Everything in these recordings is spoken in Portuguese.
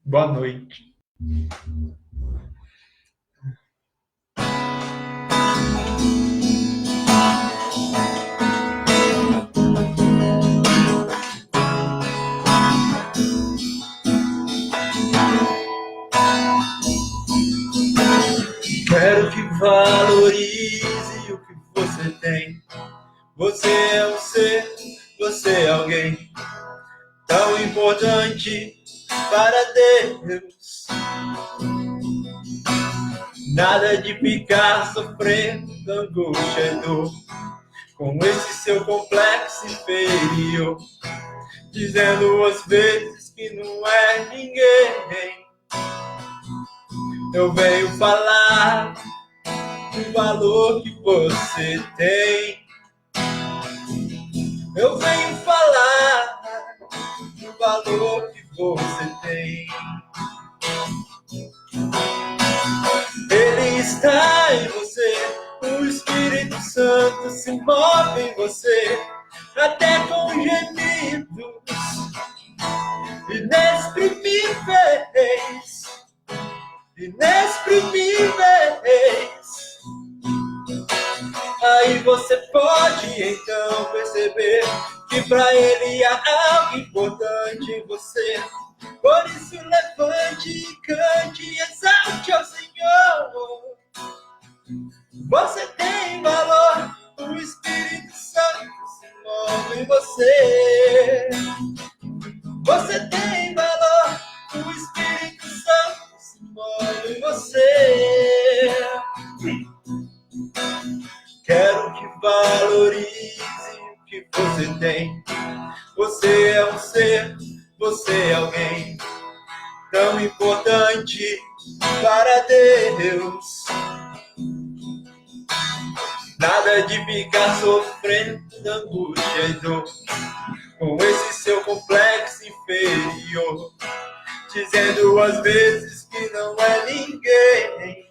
Boa noite. Quero que valorize o que você tem. Você é um ser, você é alguém tão importante para Deus. Nada de ficar sofrendo angústia e dor com esse seu complexo inferior, dizendo às vezes que não é ninguém. Eu venho falar do valor que você tem. Eu venho falar do valor que você tem. Ele está em você, o Espírito Santo se move em você, até com gemidos inexprimíveis, inexprimíveis. Aí você pode então perceber que para ele há algo importante em você. Por isso levante e cante e exalte ao Senhor. Você tem valor, o Espírito Santo se move em você. Você tem valor, o Espírito Santo se move em você. Quero que valorize o que você tem. Você é um ser, você é alguém tão importante para Deus. Nada de ficar sofrendo angústia e dor com esse seu complexo inferior, dizendo às vezes que não é ninguém.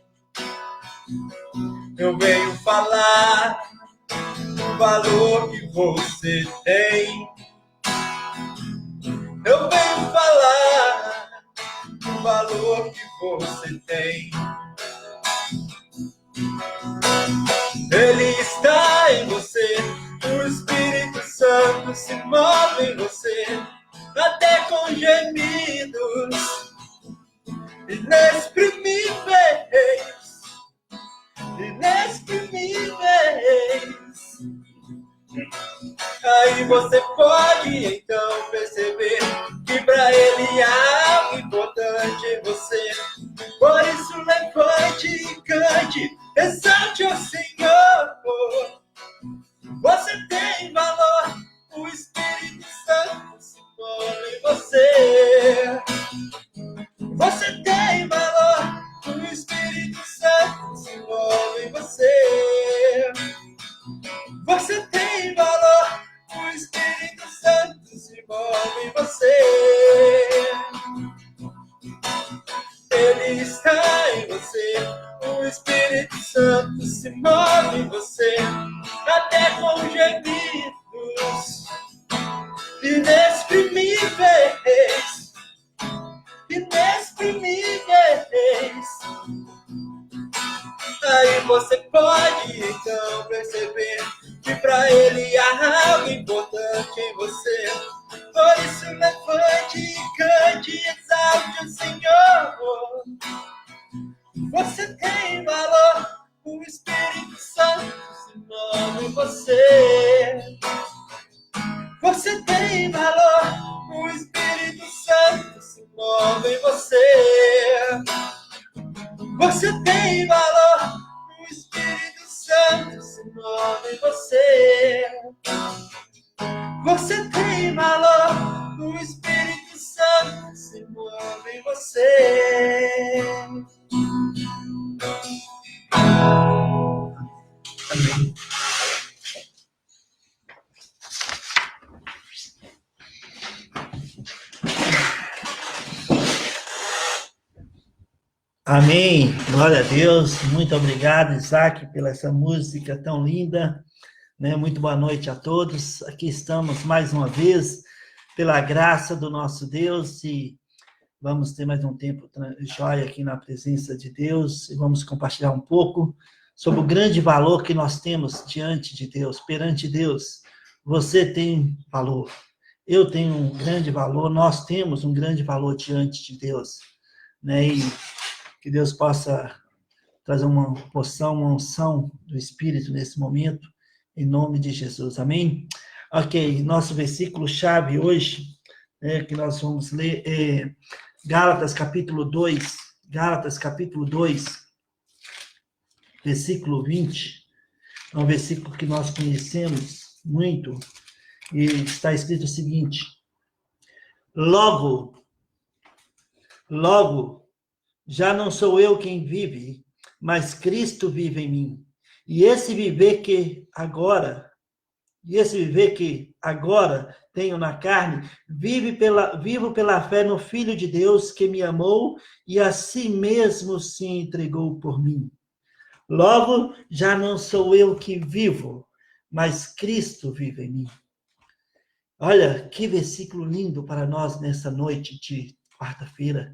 Eu venho falar do valor que você tem. Eu venho falar do valor que você tem. Ele está em você, o Espírito Santo se move em você, até com gemidos inexprimíveis, inexprimíveis. Aí você pode então perceber que para ele há algo importante em você. Por isso levante e cante, exalte ao Senhor. Você tem valor, o Espírito Santo se move em você. Você tem valor, o Espírito Santo se move em você. Você tem valor, o Espírito Santo se move em você. Ele está em você, o Espírito Santo se move em você, até com gemidos inexprimíveis, inexprimíveis. Aí você pode então perceber que para ele há algo importante em você. Por isso levante e cante e exalte o Senhor. Você tem valor, o Espírito Santo se move em você. Você tem valor, o Espírito Santo se move em você. Você tem valor, o Espírito Santo se move em você. Você tem valor, o Espírito Santo se move em você. Amém. Amém, glória a Deus, muito obrigado, Isaac, pela essa música tão linda, né? Muito boa noite a todos, aqui estamos mais uma vez, pela graça do nosso Deus, e vamos ter mais um tempo jóia aqui na presença de Deus e vamos compartilhar um pouco sobre o grande valor que nós temos diante de Deus, perante Deus. Você tem valor, eu tenho um grande valor, nós temos um grande valor diante de Deus, né? E que Deus possa trazer uma porção, uma unção do Espírito nesse momento, em nome de Jesus, amém? Ok, nosso versículo-chave hoje, que nós vamos ler, é Gálatas capítulo 2, versículo 20, é um versículo que nós conhecemos muito, e está escrito o seguinte: Logo, já não sou eu quem vive, mas Cristo vive em mim. E esse viver que agora tenho na carne, vivo pela fé no Filho de Deus que me amou e a si mesmo se entregou por mim. Logo, já não sou eu que vivo, mas Cristo vive em mim. Olha, que versículo lindo para nós nessa noite de quarta-feira,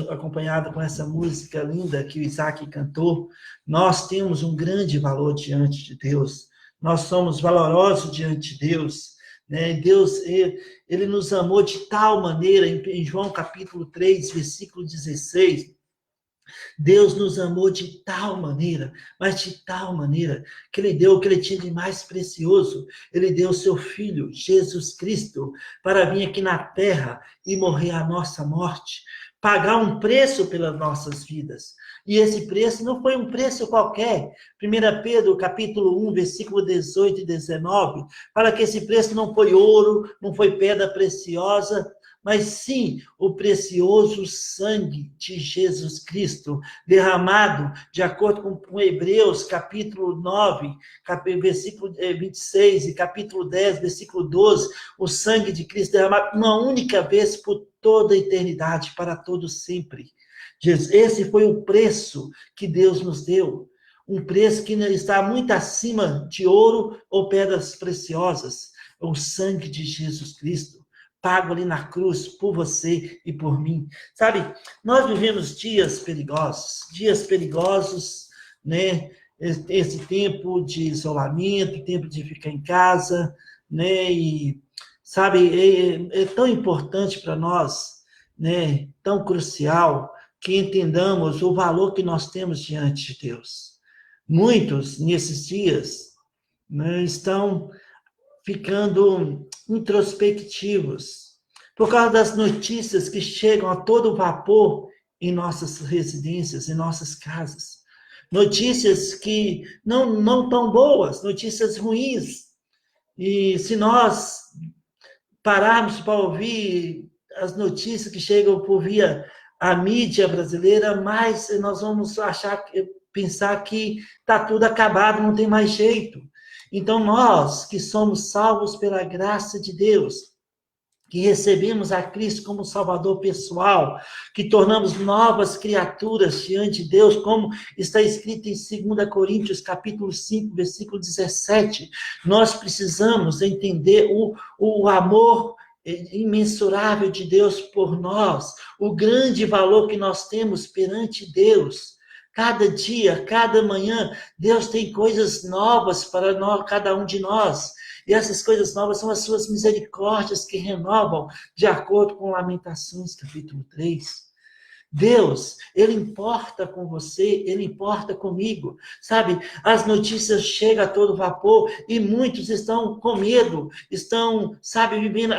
acompanhado com essa música linda que o Isaac cantou. Nós temos um grande valor diante de Deus, nós somos valorosos diante de Deus, né? Deus, ele nos amou de tal maneira, em João capítulo 3, versículo 16, Deus nos amou de tal maneira, mas de tal maneira, que Ele deu o que Ele tinha de mais precioso. Ele deu o seu Filho, Jesus Cristo, para vir aqui na terra e morrer a nossa morte, pagar um preço pelas nossas vidas. E esse preço não foi um preço qualquer. 1 Pedro, capítulo 1, versículo 18 e 19, fala que esse preço não foi ouro, não foi pedra preciosa, mas sim o precioso sangue de Jesus Cristo, derramado, de acordo com Hebreus, capítulo 9, versículo 26, e capítulo 10, versículo 12, o sangue de Cristo derramado uma única vez por toda a eternidade, para todo sempre. Esse foi o preço que Deus nos deu, um preço que está muito acima de ouro ou pedras preciosas, o sangue de Jesus Cristo, pago ali na cruz por você e por mim. Sabe, nós vivemos dias perigosos, né? Esse tempo de isolamento, tempo de ficar em casa, né? E, sabe, é tão importante para nós, né? Tão crucial que entendamos o valor que nós temos diante de Deus. Muitos, nesses dias, né, estão ficando introspectivos, por causa das notícias que chegam a todo vapor em nossas residências, em nossas casas. Notícias que não tão boas, notícias ruins. E se nós pararmos para ouvir as notícias que chegam por via a mídia brasileira, mais nós vamos pensar que está tudo acabado, não tem mais jeito. Então, nós que somos salvos pela graça de Deus, que recebemos a Cristo como Salvador pessoal, que tornamos novas criaturas diante de Deus, como está escrito em 2 Coríntios, capítulo 5, versículo 17, nós precisamos entender o amor imensurável de Deus por nós, o grande valor que nós temos perante Deus. Cada dia, cada manhã, Deus tem coisas novas para nós, cada um de nós. E essas coisas novas são as suas misericórdias que renovam, de acordo com Lamentações, capítulo 3. Deus, Ele importa com você, Ele importa comigo, sabe? As notícias chegam a todo vapor e muitos estão com medo, estão, sabe, vivendo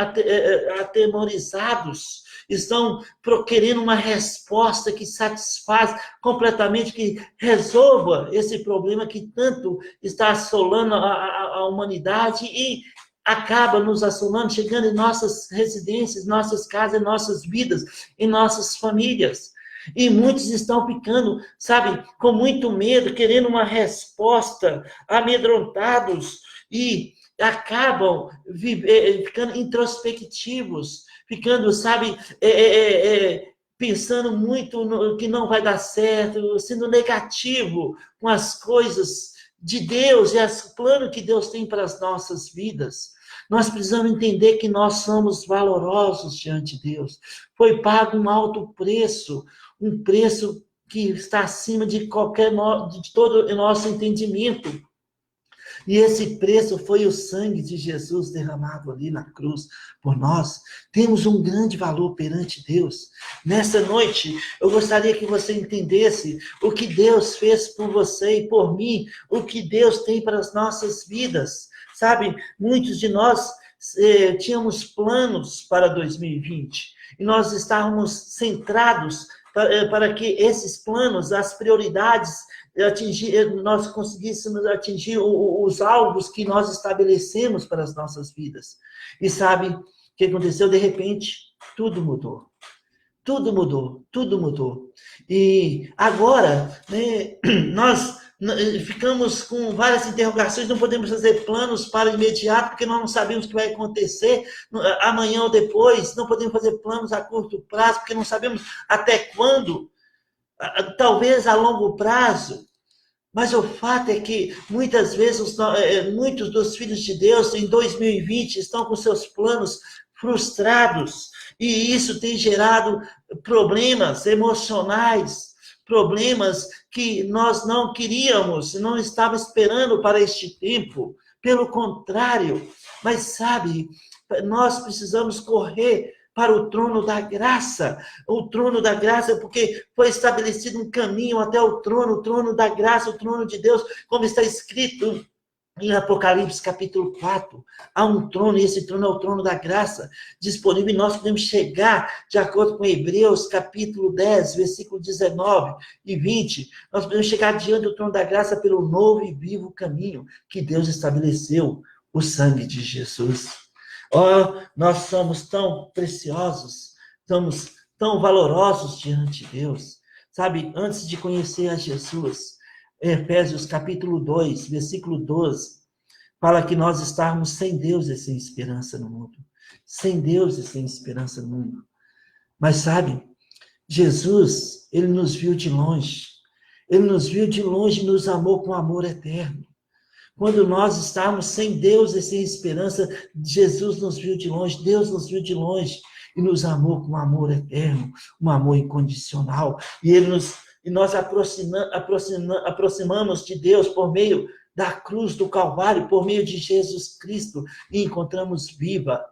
atemorizados, estão querendo uma resposta que satisfaz completamente, que resolva esse problema que tanto está assolando a humanidade e acaba nos assolando, chegando em nossas residências, nossas casas, nossas vidas, em nossas famílias. E muitos estão ficando, sabe, com muito medo, querendo uma resposta, amedrontados, e acabam ficando introspectivos, ficando, sabe, pensando muito no que não vai dar certo, sendo negativo com as coisas de Deus e os planos que Deus tem para as nossas vidas. Nós precisamos entender que nós somos valorosos diante de Deus. Foi pago um alto preço, um preço que está acima de de todo o nosso entendimento. E esse preço foi o sangue de Jesus derramado ali na cruz por nós. Temos um grande valor perante Deus. Nessa noite, eu gostaria que você entendesse o que Deus fez por você e por mim, o que Deus tem para as nossas vidas. Sabe, muitos de nós tínhamos planos para 2020 e nós estávamos centrados para que esses planos, as prioridades, nós conseguíssemos atingir os alvos que nós estabelecemos para as nossas vidas. E sabe o que aconteceu? De repente, tudo mudou. Tudo mudou, tudo mudou. E agora, né, nós ficamos com várias interrogações, não podemos fazer planos para o imediato, porque nós não sabemos o que vai acontecer amanhã ou depois, não podemos fazer planos a curto prazo, porque não sabemos até quando, talvez a longo prazo. Mas o fato é que muitas vezes muitos dos filhos de Deus em 2020 estão com seus planos frustrados, e isso tem gerado problemas emocionais, problemas que nós não queríamos, não estávamos esperando para este tempo. Pelo contrário, mas sabe, nós precisamos correr para o trono da graça, porque foi estabelecido um caminho até o trono da graça, o trono de Deus, como está escrito em Apocalipse capítulo 4, há um trono, e esse trono é o trono da graça, disponível, e nós podemos chegar, de acordo com Hebreus capítulo 10, versículo 19 e 20, nós podemos chegar diante do trono da graça pelo novo e vivo caminho que Deus estabeleceu, o sangue de Jesus. Oh, nós somos tão preciosos, somos tão valorosos diante de Deus. Sabe, antes de conhecer a Jesus, Efésios capítulo 2, versículo 12, fala que nós estávamos sem Deus e sem esperança no mundo. Sem Deus e sem esperança no mundo. Mas sabe, Jesus, ele nos viu de longe. Ele nos viu de longe e nos amou com amor eterno. Quando nós estávamos sem Deus e sem esperança, Jesus nos viu de longe, Deus nos viu de longe e nos amou com amor eterno, um amor incondicional. E nós aproximamos de Deus por meio da cruz do Calvário, por meio de Jesus Cristo, e encontramos vida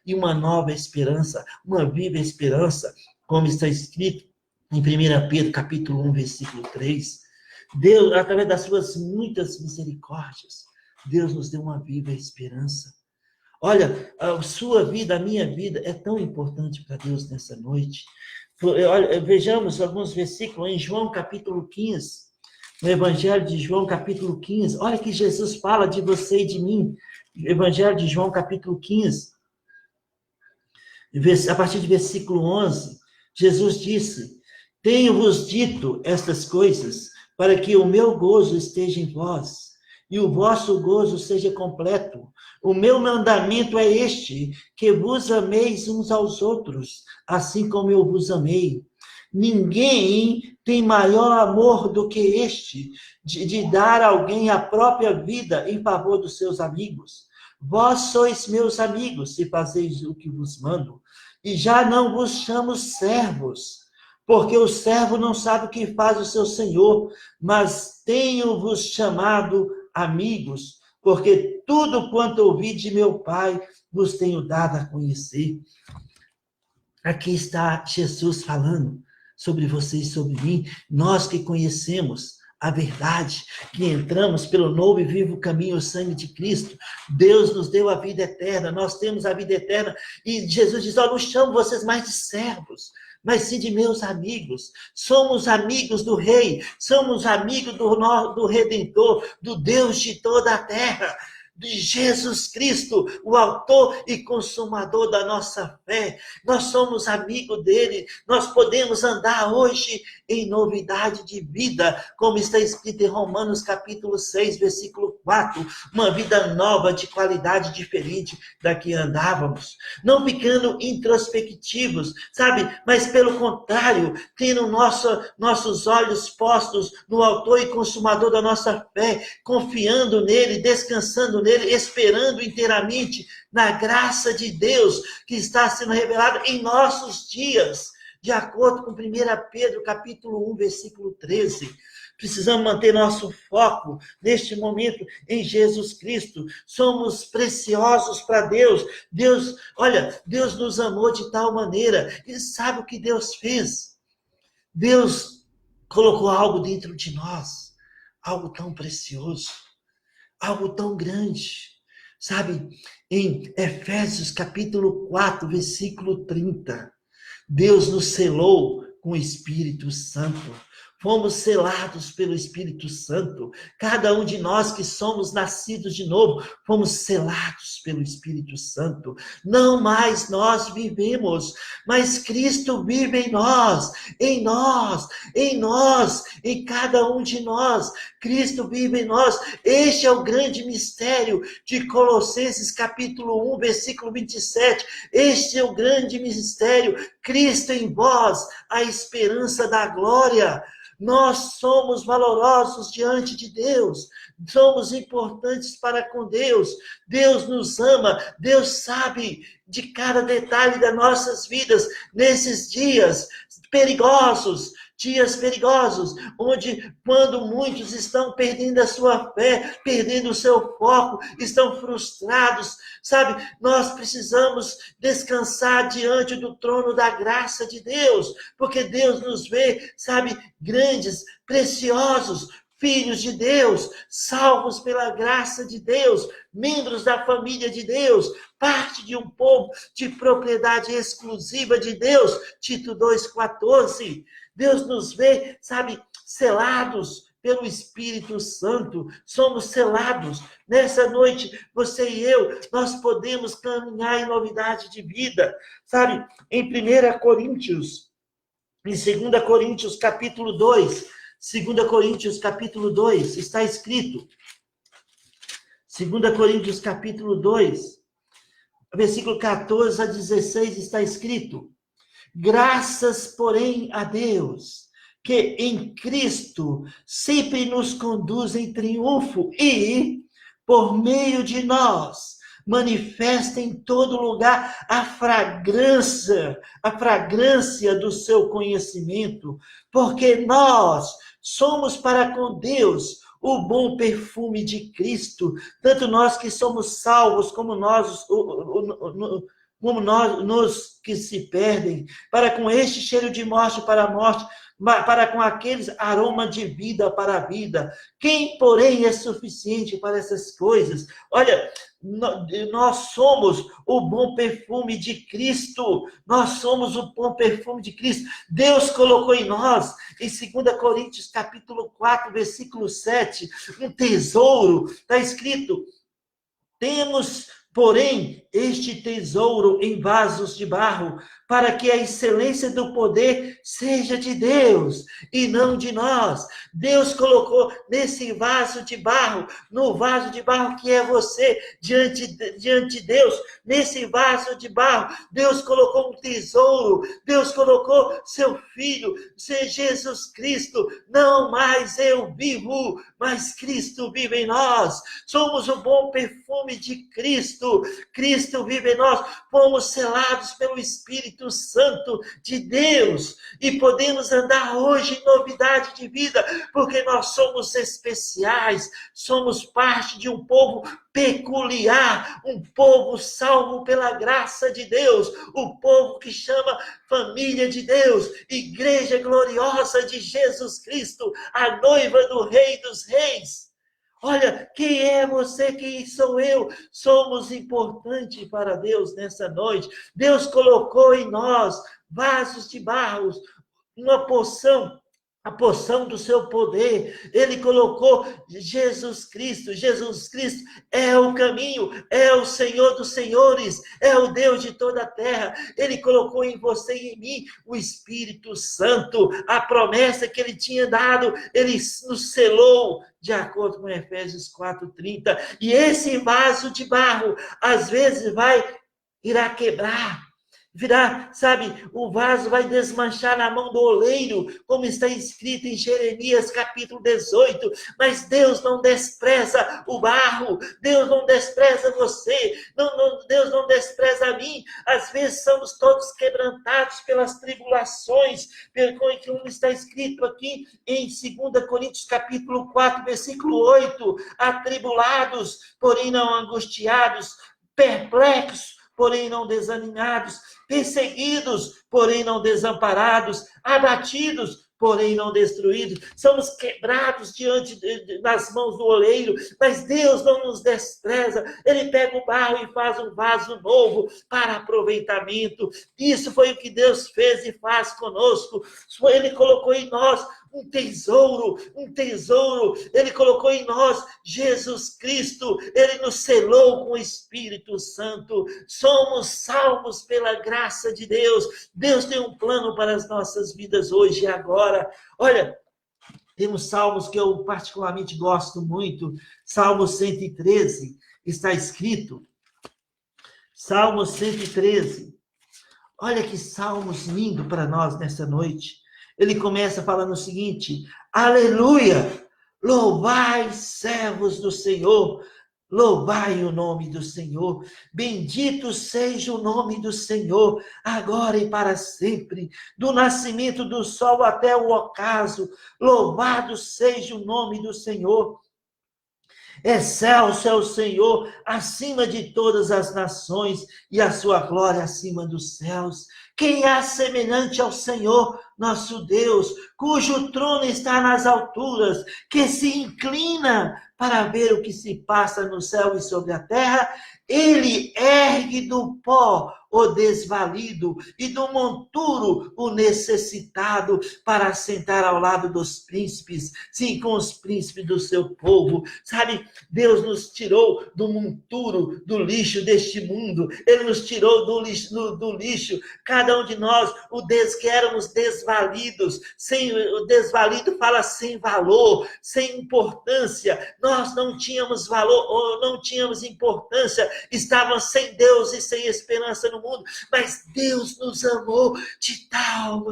e uma nova esperança, uma viva esperança, como está escrito em 1 Pedro capítulo 1, versículo 3. Deus, através das suas muitas misericórdias, Deus nos deu uma viva esperança. Olha, a sua vida, a minha vida, é tão importante para Deus nessa noite. Olha, vejamos alguns versículos em João capítulo 15, no Evangelho de João capítulo 15. Olha que Jesus fala de você e de mim. Evangelho de João capítulo 15, a partir do versículo 11, Jesus disse: tenho-vos dito estas coisas, para que o meu gozo esteja em vós, e o vosso gozo seja completo. O meu mandamento é este, que vos ameis uns aos outros, assim como eu vos amei. Ninguém tem maior amor do que este, de dar a alguém a própria vida em favor dos seus amigos. Vós sois meus amigos, se fazeis o que vos mando, e já não vos chamo servos, porque o servo não sabe o que faz o seu senhor, mas tenho-vos chamado amigos, porque tudo quanto ouvi de meu Pai vos tenho dado a conhecer. Aqui está Jesus falando sobre você e sobre mim, nós que conhecemos a verdade, que entramos pelo novo e vivo caminho, o sangue de Cristo. Deus nos deu a vida eterna, nós temos a vida eterna, e Jesus diz: não chamo vocês mais de servos, mas sim de meus amigos. Somos amigos do Rei, somos amigos do Redentor, do Deus de toda a terra, de Jesus Cristo, o autor e consumador da nossa fé. Nós somos amigos dele, nós podemos andar hoje em novidade de vida, como está escrito em Romanos capítulo 6, versículo 4, uma vida nova, de qualidade diferente da que andávamos, não ficando introspectivos, sabe, mas pelo contrário, tendo nossos olhos postos no autor e consumador da nossa fé, confiando nele, descansando nele, nele, esperando inteiramente na graça de Deus que está sendo revelada em nossos dias, de acordo com 1 Pedro, capítulo 1, versículo 13. Precisamos manter nosso foco neste momento em Jesus Cristo. Somos preciosos para Deus. Deus nos amou de tal maneira. E sabe o que Deus fez? Deus colocou algo dentro de nós, algo tão precioso, algo tão grande. Sabe, em Efésios capítulo 4, versículo 30, Deus nos selou com o Espírito Santo. Fomos selados pelo Espírito Santo. Cada um de nós que somos nascidos de novo, fomos selados pelo Espírito Santo. Não mais nós vivemos, mas Cristo vive em nós, em nós, em nós, em cada um de nós. Cristo vive em nós. Este é o grande mistério de Colossenses capítulo 1, versículo 27. Este é o grande mistério. Cristo em vós, a esperança da glória. Nós somos valorosos diante de Deus, somos importantes para com Deus, Deus nos ama, Deus sabe de cada detalhe das nossas vidas nesses dias perigosos, onde quando muitos estão perdendo a sua fé, perdendo o seu foco, estão frustrados, sabe? Nós precisamos descansar diante do trono da graça de Deus, porque Deus nos vê, sabe, grandes, preciosos, filhos de Deus, salvos pela graça de Deus, membros da família de Deus, parte de um povo de propriedade exclusiva de Deus, Tito 2,14. Deus nos vê, sabe, selados pelo Espírito Santo, somos selados. Nessa noite, você e eu, nós podemos caminhar em novidade de vida, sabe? Em 1 Coríntios, em 2 Coríntios capítulo 2, 2 Coríntios capítulo 2, está escrito, 2 Coríntios capítulo 2, versículo 14 a 16, está escrito: graças, porém, a Deus, que em Cristo sempre nos conduz em triunfo e, por meio de nós, manifesta em todo lugar a fragrância do seu conhecimento, porque nós somos para com Deus o bom perfume de Cristo, tanto nós que somos salvos, como nos que se perdem, para com este cheiro de morte para a morte, para com aqueles aroma de vida para a vida. Quem, porém, é suficiente para essas coisas? Olha, nós somos o bom perfume de Cristo. Nós somos o bom perfume de Cristo. Deus colocou em nós, em 2 Coríntios capítulo 4, versículo 7, um tesouro. Está escrito: temos, porém, este tesouro em vasos de barro, para que a excelência do poder seja de Deus e não de nós. Deus colocou nesse vaso de barro, no vaso de barro que é você, diante de Deus, nesse vaso de barro, Deus colocou um tesouro, Deus colocou seu Filho, Jesus Cristo. Não mais eu vivo, mas Cristo vive em nós. Somos o bom perfume de Cristo. Cristo vive em nós. Fomos selados pelo Espírito Santo de Deus e podemos andar hoje em novidade de vida, porque nós somos especiais, somos parte de um povo peculiar, um povo salvo pela graça de Deus, o povo que chama família de Deus, igreja gloriosa de Jesus Cristo, a noiva do Rei dos Reis. Olha, quem é você, quem sou eu? Somos importantes para Deus nessa noite. Deus colocou em nós vasos de barro, uma porção, a porção do seu poder. Ele colocou Jesus Cristo. Jesus Cristo é o caminho, é o Senhor dos senhores, é o Deus de toda a terra. Ele colocou em você e em mim o Espírito Santo, a promessa que ele tinha dado, ele nos selou, de acordo com Efésios 4:30. E esse vaso de barro, às vezes irá quebrar. virá, sabe, o vaso vai desmanchar na mão do oleiro, como está escrito em Jeremias capítulo 18, mas Deus não despreza o barro, Deus não despreza você, Deus não despreza a mim. Às vezes somos todos quebrantados pelas tribulações, como está escrito aqui em 2 Coríntios capítulo 4, versículo 8, atribulados, porém não angustiados, perplexos, porém não desanimados, perseguidos, porém não desamparados, abatidos, porém não destruídos. Somos quebrados nas mãos do oleiro, mas Deus não nos despreza. Ele pega o barro e faz um vaso novo para aproveitamento. Isso foi o que Deus fez e faz conosco. Ele colocou em nós um tesouro. Ele colocou em nós Jesus Cristo. Ele nos selou com o Espírito Santo. Somos salvos pela graça de Deus. Deus tem um plano para as nossas vidas hoje e agora. Olha, temos salmos que eu particularmente gosto muito. Salmo 113, está escrito. Salmo 113. Olha que salmos lindo para nós nessa noite. Ele começa falando o seguinte: aleluia, louvai servos do Senhor, louvai o nome do Senhor, bendito seja o nome do Senhor, agora e para sempre, do nascimento do sol até o ocaso, louvado seja o nome do Senhor. Excelso é o Senhor acima de todas as nações, e a sua glória acima dos céus. Quem é semelhante ao Senhor, nosso Deus, cujo trono está nas alturas, que se inclina para ver o que se passa no céu e sobre a terra? Ele ergue do pó o desvalido e do monturo o necessitado, para assentar ao lado dos príncipes, sim, com os príncipes do seu povo. Sabe, Deus nos tirou do monturo, do lixo deste mundo. Ele nos tirou do lixo. Cada um de nós, que éramos desvalidos. O desvalido fala sem valor, sem importância. Nós não tínhamos valor, ou não tínhamos importância. Estávamos sem Deus e sem esperança no mundo, mas Deus nos amou de tal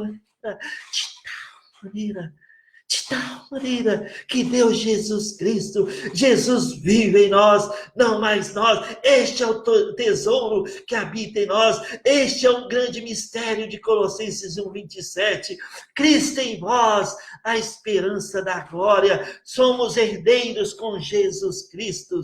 maneira, que deu Jesus Cristo. Jesus vive em nós, não mais nós. Este é o tesouro que habita em nós. Este é um grande mistério de Colossenses 1:27. Cristo em vós, a esperança da glória. Somos herdeiros com Jesus Cristo,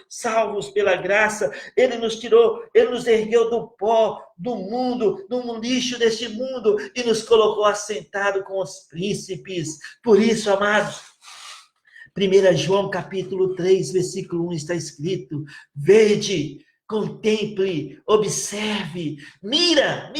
salvos pela graça. Ele nos tirou, ele nos ergueu do pó do mundo, do lixo deste mundo, e nos colocou assentado com os príncipes. Por isso, amados, 1 João capítulo 3, versículo 1 está escrito: vede, contemple, observe, mira,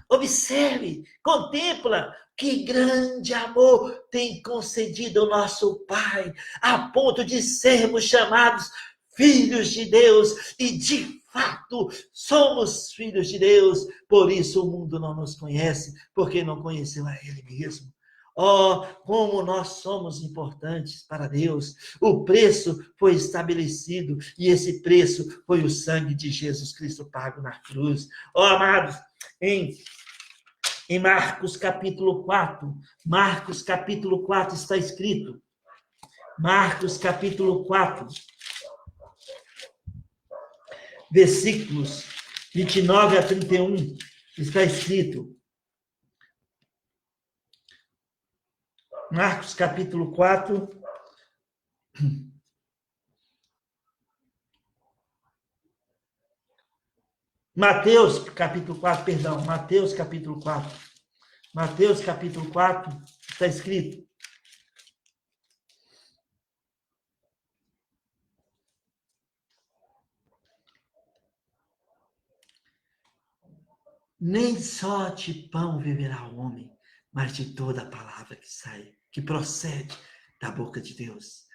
observe, contempla, que grande amor tem concedido o nosso Pai, a ponto de sermos chamados filhos de Deus, e de fato somos filhos de Deus. Por isso o mundo não nos conhece, porque não conheceu a Ele mesmo. Oh, como nós somos importantes para Deus. O preço foi estabelecido, e esse preço foi o sangue de Jesus Cristo pago na cruz. Oh, amados, em Marcos capítulo 4, está escrito, Marcos capítulo 4, versículos 29 a 31, está escrito, Marcos capítulo 4, Mateus capítulo 4, está escrito: nem só de pão viverá o homem, mas de toda a palavra que procede da boca de Deus.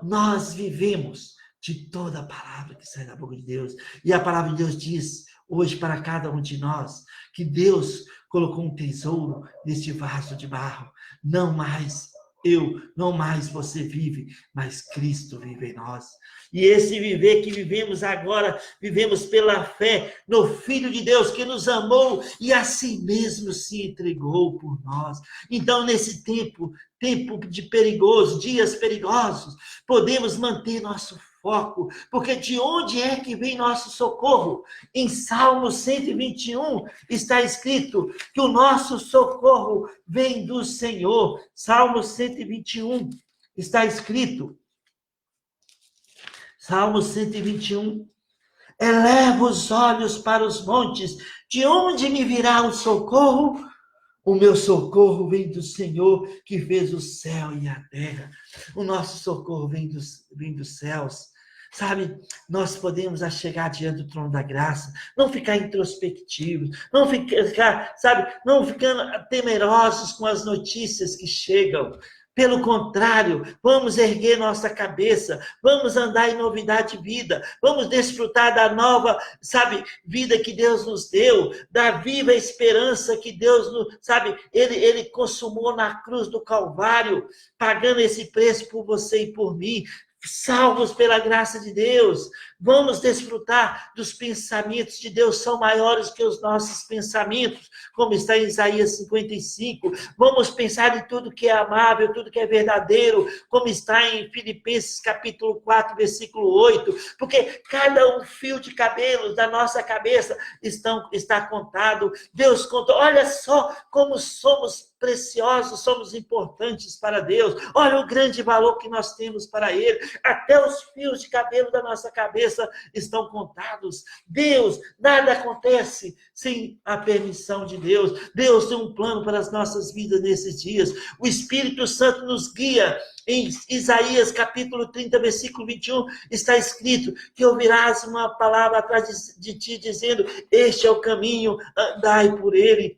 Nós vivemos de toda a palavra que sai da boca de Deus. E a palavra de Deus diz hoje para cada um de nós que Deus colocou um tesouro neste vaso de barro, não mais Não mais você vive, mas Cristo vive em nós. E esse viver que vivemos agora, vivemos pela fé no Filho de Deus que nos amou e assim mesmo se entregou por nós. Então, nesse tempo de perigoso, dias perigosos, podemos manter nosso foco, porque de onde é que vem nosso socorro? Em Salmo 121 está escrito que o nosso socorro vem do Senhor. Salmo 121 está escrito. Salmo 121. Eleva os olhos para os montes, de onde me virá o socorro? O meu socorro vem do Senhor, que fez o céu e a terra. O nosso socorro vem dos céus. Sabe, nós podemos chegar diante do trono da graça, não ficar introspectivos, não ficar, sabe, não ficando temerosos com as notícias que chegam. Pelo contrário, vamos erguer nossa cabeça, vamos andar em novidade de vida, vamos desfrutar da nova, sabe, vida que Deus nos deu, da viva esperança que Deus nos, sabe, Ele consumou na cruz do Calvário, pagando esse preço por você e por mim, salvos pela graça de Deus. Vamos desfrutar dos pensamentos de Deus, são maiores que os nossos pensamentos, como está em Isaías 55. Vamos pensar em tudo que é amável, tudo que é verdadeiro, como está em Filipenses capítulo 4, versículo 8, porque cada um fio de cabelo da nossa cabeça está contado. Deus contou, olha só como somos preciosos, somos importantes para Deus. Olha o grande valor que nós temos para Ele. Até os fios de cabelo da nossa cabeça estão contados. Deus, nada acontece sem a permissão de Deus. Deus tem um plano para as nossas vidas nesses dias. O Espírito Santo nos guia. Em Isaías capítulo 30, versículo 21, está escrito que ouvirás uma palavra atrás de ti dizendo, este é o caminho, andai por ele.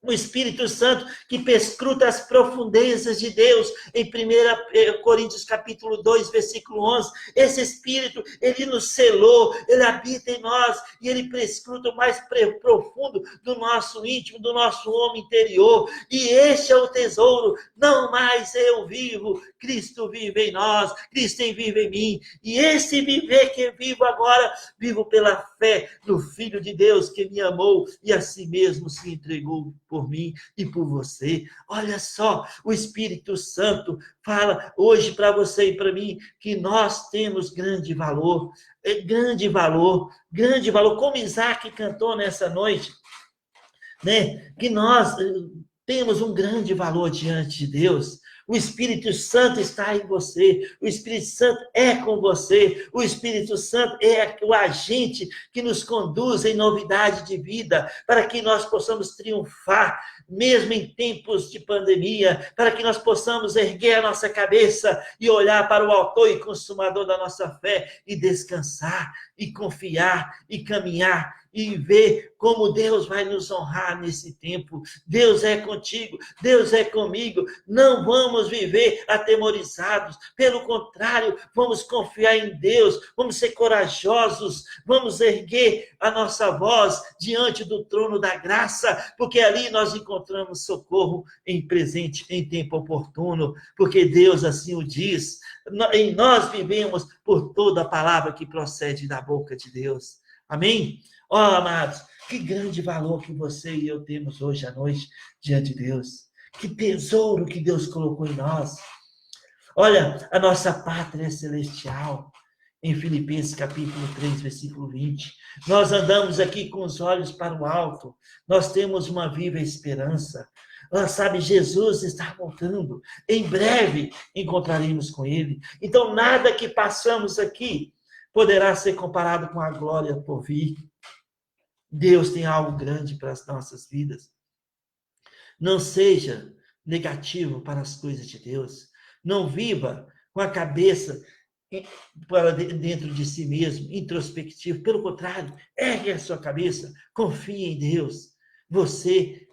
O Espírito Santo que perscruta as profundezas de Deus, em 1 Coríntios capítulo 2, versículo 11, esse Espírito, ele nos selou, ele habita em nós, e ele perscruta o mais profundo do nosso íntimo, do nosso homem interior, e este é o tesouro, não mais eu vivo, Cristo vive em nós, Cristo vive em mim, e esse viver que eu vivo agora, vivo pela fé no Filho de Deus que me amou, e a si mesmo se entregou por mim e por você. Olha só, o Espírito Santo fala hoje para você e para mim que nós temos grande valor, como Isaac cantou nessa noite, né? Que nós temos um grande valor diante de Deus. O Espírito Santo está em você, o Espírito Santo é com você, o Espírito Santo é o agente que nos conduz em novidade de vida, para que nós possamos triunfar, mesmo em tempos de pandemia, para que nós possamos erguer a nossa cabeça e olhar para o autor e consumador da nossa fé e descansar, e confiar, e caminhar, e ver como Deus vai nos honrar nesse tempo. Deus é contigo, Deus é comigo, não vamos viver atemorizados, pelo contrário, vamos confiar em Deus, vamos ser corajosos, vamos erguer a nossa voz diante do trono da graça, porque ali nós encontramos socorro em presente, em tempo oportuno, porque Deus assim o diz, em nós vivemos por toda a palavra que procede da boca de Deus. Amém? Ó, amados, que grande valor que você e eu temos hoje à noite diante de Deus. Que tesouro que Deus colocou em nós. Olha, a nossa pátria celestial, em Filipenses capítulo 3, versículo 20. Nós andamos aqui com os olhos para o alto. Nós temos uma viva esperança. Sabe, Jesus está voltando. Em breve encontraremos com Ele. Então, nada que passamos aqui poderá ser comparado com a glória por vir. Deus tem algo grande para as nossas vidas. Não seja negativo para as coisas de Deus. Não viva com a cabeça para dentro de si mesmo, introspectivo. Pelo contrário, ergue a sua cabeça, confie em Deus. Você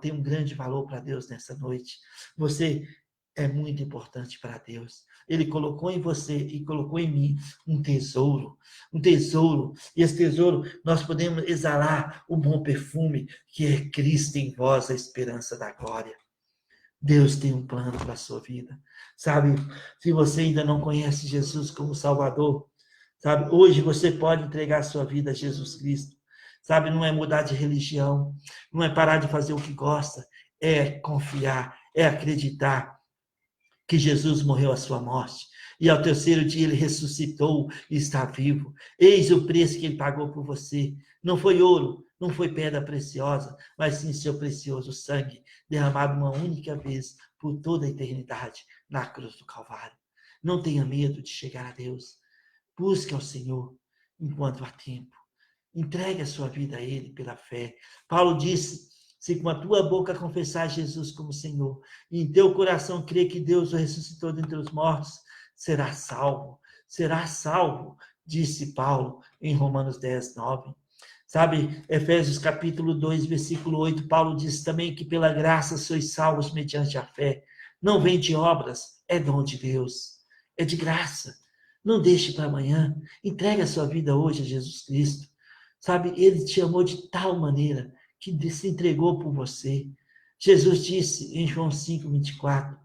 tem um grande valor para Deus nessa noite. Você é muito importante para Deus. Ele colocou em você e colocou em mim um tesouro. E esse tesouro, nós podemos exalar o bom perfume que é Cristo em vós, a esperança da glória. Deus tem um plano para a sua vida. Sabe, se você ainda não conhece Jesus como Salvador, sabe, hoje você pode entregar a sua vida a Jesus Cristo. Sabe, não é mudar de religião, não é parar de fazer o que gosta, é confiar, é acreditar que Jesus morreu a sua morte. E ao terceiro dia ele ressuscitou e está vivo. Eis o preço que ele pagou por você. Não foi ouro, não foi pedra preciosa, mas sim seu precioso sangue, derramado uma única vez por toda a eternidade na cruz do Calvário. Não tenha medo de chegar a Deus. Busque ao Senhor enquanto há tempo. Entregue a sua vida a Ele pela fé. Paulo disse: se com a tua boca confessar Jesus como Senhor, e em teu coração crer que Deus o ressuscitou dentre os mortos, será salvo. Será salvo, disse Paulo em Romanos 10, 9. Sabe, Efésios capítulo 2, versículo 8, Paulo diz também que pela graça sois salvos mediante a fé. Não vem de obras, é dom de Deus. É de graça. Não deixe para amanhã. Entregue a sua vida hoje a Jesus Cristo. Sabe, ele te amou de tal maneira que se entregou por você. Jesus disse em João 5, 24,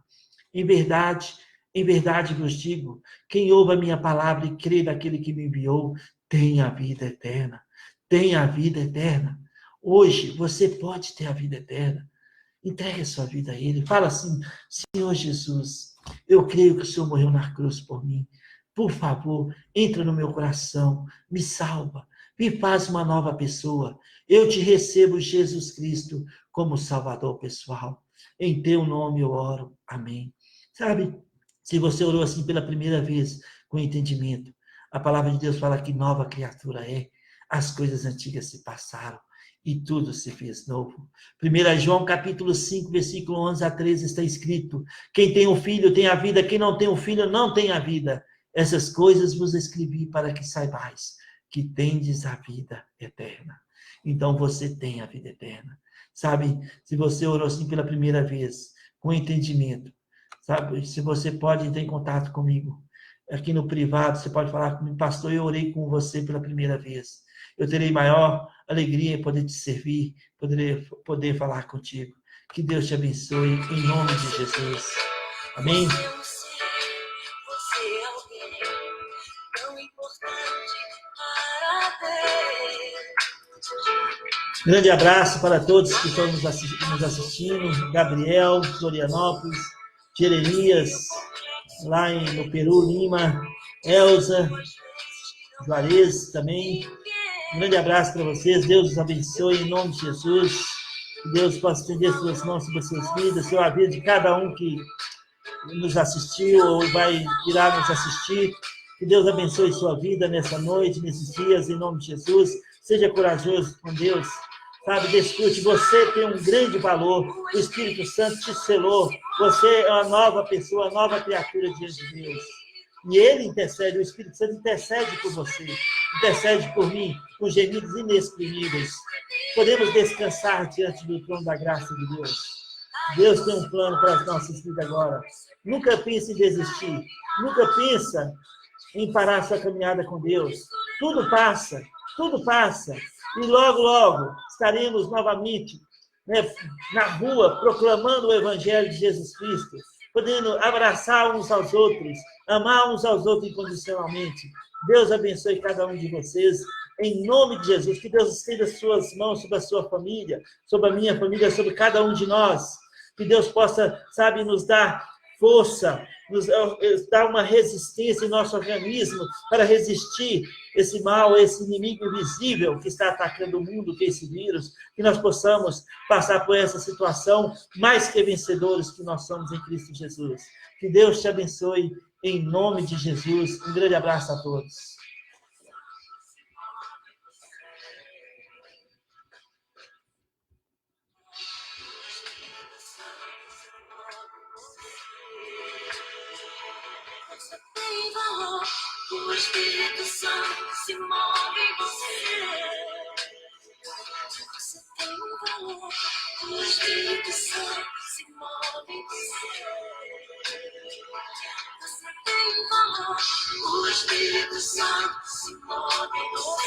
em verdade vos digo, quem ouve a minha palavra e crê naquele que me enviou, tem a vida eterna. Tem a vida eterna. Hoje você pode ter a vida eterna. Entregue a sua vida a Ele. Fala assim: Senhor Jesus, eu creio que o Senhor morreu na cruz por mim. Por favor, entra no meu coração, me salva, me faz uma nova pessoa. Eu te recebo, Jesus Cristo, como Salvador pessoal. Em teu nome eu oro. Amém. Sabe, se você orou assim pela primeira vez, com entendimento, a palavra de Deus fala que nova criatura é. As coisas antigas se passaram e tudo se fez novo. 1 João capítulo 5, versículo 11 a 13 está escrito: quem tem um filho tem a vida, quem não tem um filho não tem a vida. Essas coisas vos escrevi para que saibais que tendes a vida eterna. Então você tem a vida eterna. Sabe, se você orou assim pela primeira vez, com entendimento, sabe, se você pode entrar em contato comigo, aqui no privado, você pode falar comigo: pastor, eu orei com você pela primeira vez. Eu terei maior alegria em poder te servir, poder falar contigo. Que Deus te abençoe, em nome de Jesus. Amém? Grande abraço para todos que estão nos assistindo. Gabriel, Florianópolis, Jeremias, lá no Peru, Lima, Elza, Juarez também. Um grande abraço para vocês. Deus os abençoe em nome de Jesus. Que Deus possa estender suas mãos sobre as suas vidas, sobre a vida de cada um que nos assistiu ou irá nos assistir. Que Deus abençoe sua vida nessa noite, nesses dias, em nome de Jesus. Seja corajoso com Deus. Sabe, desfrute. Você tem um grande valor. O Espírito Santo te selou. Você é uma nova pessoa, uma nova criatura diante de Deus. E Ele intercede, o Espírito Santo intercede por você, intercede por mim, com gemidos inexprimíveis. Podemos descansar diante do trono da graça de Deus. Deus tem um plano para as nossas vidas agora. Nunca pense em desistir. Nunca pensa em parar sua caminhada com Deus. Tudo passa, tudo passa. E logo, logo, estaremos novamente, né, na rua, proclamando o Evangelho de Jesus Cristo, podendo abraçar uns aos outros, amar uns aos outros incondicionalmente. Deus abençoe cada um de vocês, em nome de Jesus. Que Deus estenda suas mãos sobre a sua família, sobre a minha família, sobre cada um de nós. Que Deus possa, sabe, nos dar força, nos dar uma resistência em nosso organismo para resistir esse mal, esse inimigo invisível que está atacando o mundo, que é esse vírus, que nós possamos passar por essa situação mais que vencedores que nós somos em Cristo Jesus. Que Deus te abençoe em nome de Jesus. Um grande abraço a todos. O Espírito Santo se move em você. Você tem um valor. O Espírito Santo se move em você. Você tem um valor. O Espírito Santo se move em você.